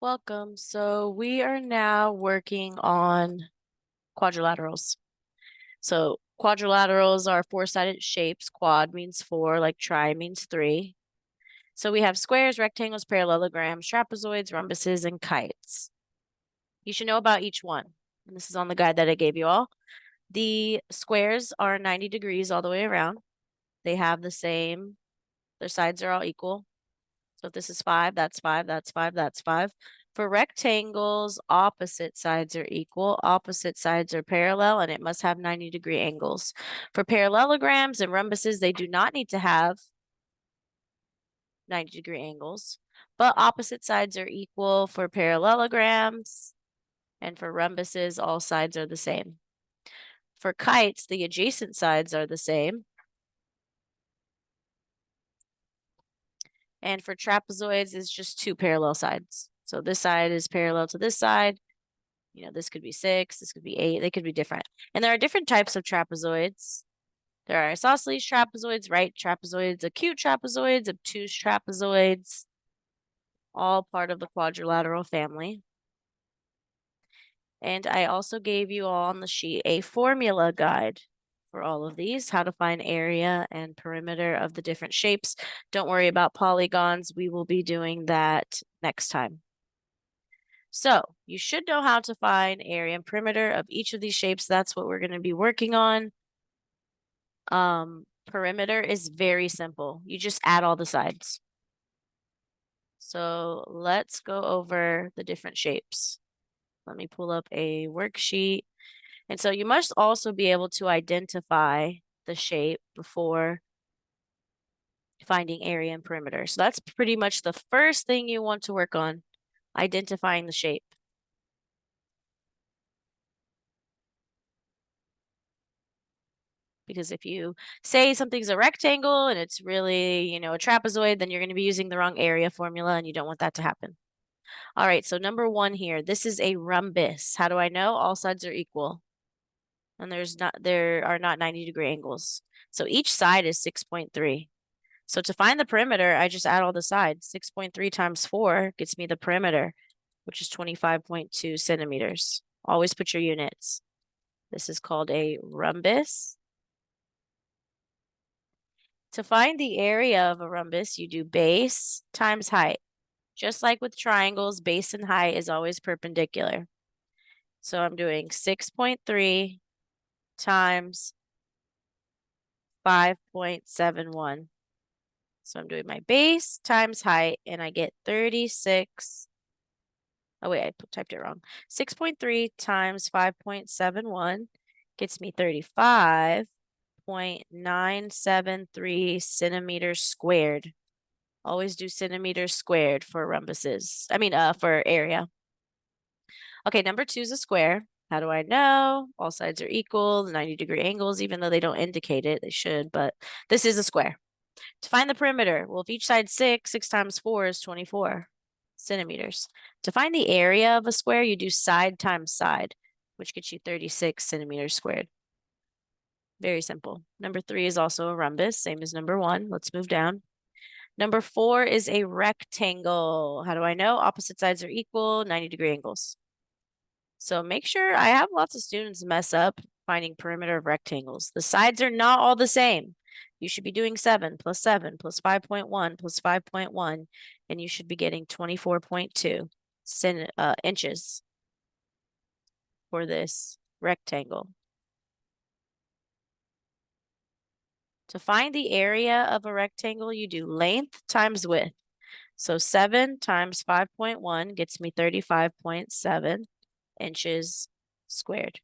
Welcome. So we are now working on quadrilaterals. So quadrilaterals are four-sided shapes. Quad means four, like tri means three. So we have squares, rectangles, parallelograms, trapezoids, rhombuses, and kites. You should know about each one. And this is on the guide that I gave you all. The squares are 90 degrees all the way around. They have the same, their sides are all equal. So if this is 5, that's 5, that's 5, that's 5. For rectangles, opposite sides are equal, opposite sides are parallel, and it must have 90-degree angles. For parallelograms and rhombuses, they do not need to have 90-degree angles, but opposite sides are equal for parallelograms, and for rhombuses, all sides are the same. For kites, the adjacent sides are the same. And for trapezoids, it's just two parallel sides. So this side is parallel to this side. You know, this could be 6, this could be 8, they could be different. And there are different types of trapezoids. There are isosceles trapezoids, right trapezoids, acute trapezoids, obtuse trapezoids, all part of the quadrilateral family. And I also gave you all on the sheet a formula guide for all of these, how to find area and perimeter of the different shapes. Don't worry about polygons. We will be doing that next time. So you should know how to find area and perimeter of each of these shapes. That's what we're going to be working on. Perimeter is very simple. You just add all the sides. So let's go over the different shapes. Let me pull up a worksheet. And so you must also be able to identify the shape before finding area and perimeter. So that's pretty much the first thing you want to work on, identifying the shape. Because if you say something's a rectangle and it's really, a trapezoid, then you're going to be using the wrong area formula and you don't want that to happen. All right, so number 1 here, this is a rhombus. How do I know? All sides are equal. And there are not 90-degree angles. So each side is 6.3. So to find the perimeter, I just add all the sides. 6.3 times 4 gets me the perimeter, which is 25.2 centimeters. Always put your units. This is called a rhombus. To find the area of a rhombus, you do base times height. Just like with triangles, base and height is always perpendicular. So I'm doing 6.3 times 5.71. So I'm doing my base times height, and I get 36. Oh, wait, I typed it wrong. 6.3 times 5.71 gets me 35.973 centimeters squared. Always do centimeters squared for rhombuses. For area. Okay, number 2 is a square. How do I know? All sides are equal, 90-degree angles, even though they don't indicate it. They should, but this is a square. To find the perimeter, well, if each side's 6 times 4 is 24 centimeters. To find the area of a square, you do side times side, which gets you 36 centimeters squared. Very simple. Number 3 is also a rhombus, same as number 1. Let's move down. Number 4 is a rectangle. How do I know? Opposite sides are equal, 90-degree angles. So make sure, I have lots of students mess up finding perimeter of rectangles. The sides are not all the same. You should be doing 7 plus 7 plus 5.1 plus 5.1, and you should be getting 24.2 inches for this rectangle. To find the area of a rectangle, you do length times width. So 7 times 5.1 gets me 35.7 inches squared.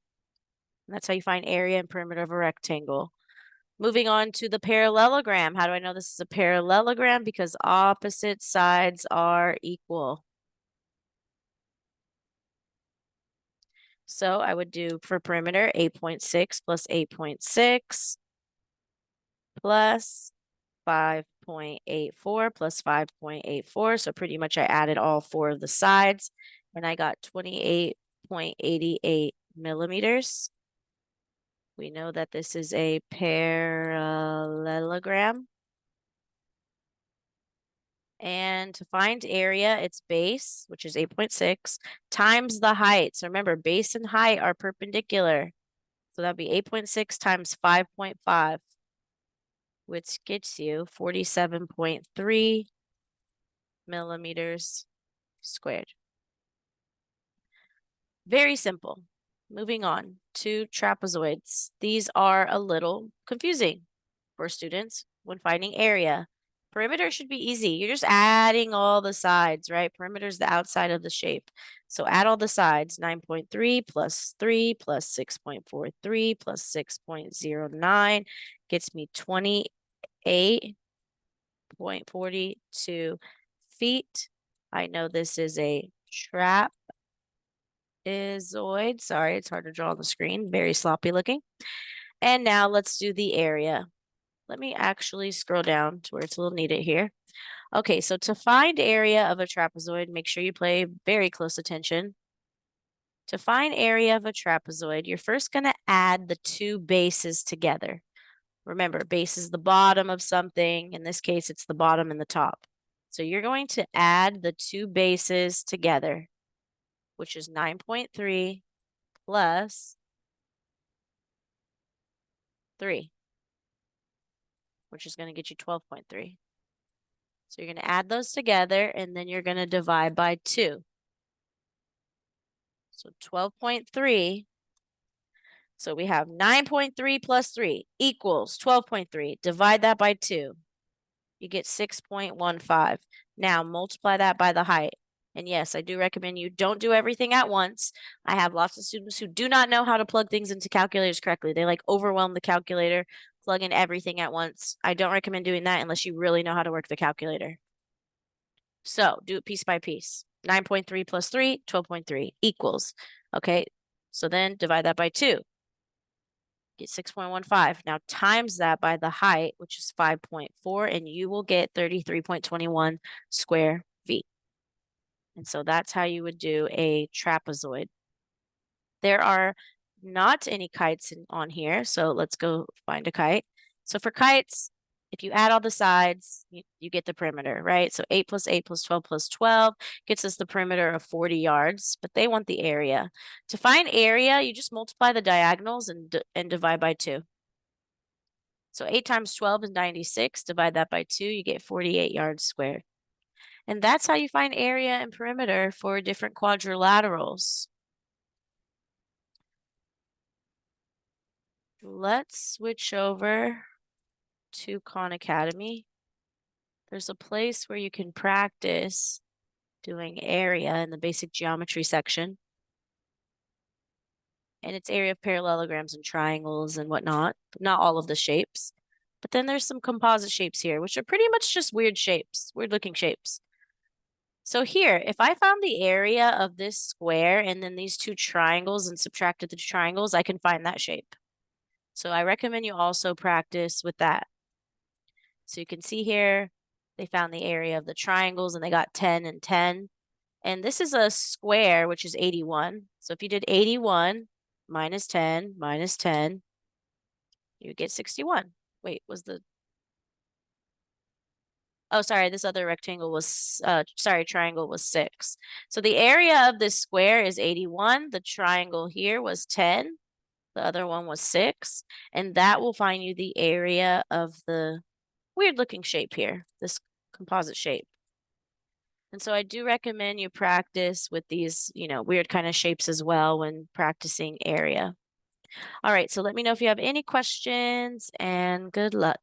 And that's how you find area and perimeter of a rectangle. Moving on to the parallelogram. How do I know this is a parallelogram? Because opposite sides are equal. So I would do for perimeter 8.6 plus 8.6 plus 5.84 plus 5.84. So pretty much I added all 4 of the sides and I got 28.88 millimeters. We know that this is a parallelogram. And to find area, it's base, which is 8.6, times the height. So remember, base and height are perpendicular. So that'd be 8.6 times 5.5, which gets you 47.3 millimeters squared. Very simple. Moving on to trapezoids. These are a little confusing for students when finding area. Perimeter should be easy. You're just adding all the sides, right? Perimeter is the outside of the shape. So add all the sides. 9.3 plus 3 plus 6.43 plus 6.09 gets me 28.42 feet. I know this is a trapezoid. Sorry, it's hard to draw on the screen. Very sloppy looking. And now let's do the area. Let me actually scroll down to where it's a little needed here. Okay, so to find area of a trapezoid, make sure you pay very close attention. To find area of a trapezoid, you're first going to add the two bases together. Remember, base is the bottom of something. In this case, it's the bottom and the top. So you're going to add the two bases together, which is 9.3 plus 3, which is going to get you 12.3. So you're going to add those together, and then you're going to divide by 2. So 12.3. So we have 9.3 plus 3 equals 12.3. Divide that by 2. You get 6.15. Now multiply that by the height. And yes, I do recommend you don't do everything at once. I have lots of students who do not know how to plug things into calculators correctly. They like overwhelm the calculator, plug in everything at once. I don't recommend doing that unless you really know how to work the calculator. So do it piece by piece. 9.3 plus 3, 12.3 equals. Okay, so then divide that by 2. Get 6.15. Now times that by the height, which is 5.4, and you will get 33.21 square feet. And so that's how you would do a trapezoid. There are not any kites on here, so let's go find a kite. So for kites, if you add all the sides, you get the perimeter, right? So 8 plus 8 plus 12 plus 12 gets us the perimeter of 40 yards, but they want the area. To find area, you just multiply the diagonals and divide by 2. So 8 times 12 is 96. Divide that by 2, you get 48 yards squared. And that's how you find area and perimeter for different quadrilaterals. Let's switch over to Khan Academy. There's a place where you can practice doing area in the basic geometry section. And it's area of parallelograms and triangles and whatnot, but not all of the shapes. But then there's some composite shapes here, which are pretty much just weird shapes, weird looking shapes. So here, if I found the area of this square and then these two triangles and subtracted the two triangles, I can find that shape. So I recommend you also practice with that. So you can see here, they found the area of the triangles and they got 10 and 10. And this is a square, which is 81. So if you did 81 minus 10 minus 10, you get 61. Wait, oh, sorry, this other rectangle was, triangle was 6. So the area of this square is 81. The triangle here was 10. The other one was 6. And that will find you the area of the weird looking shape here, this composite shape. And so I do recommend you practice with these, weird kind of shapes as well when practicing area. All right, so let me know if you have any questions and good luck.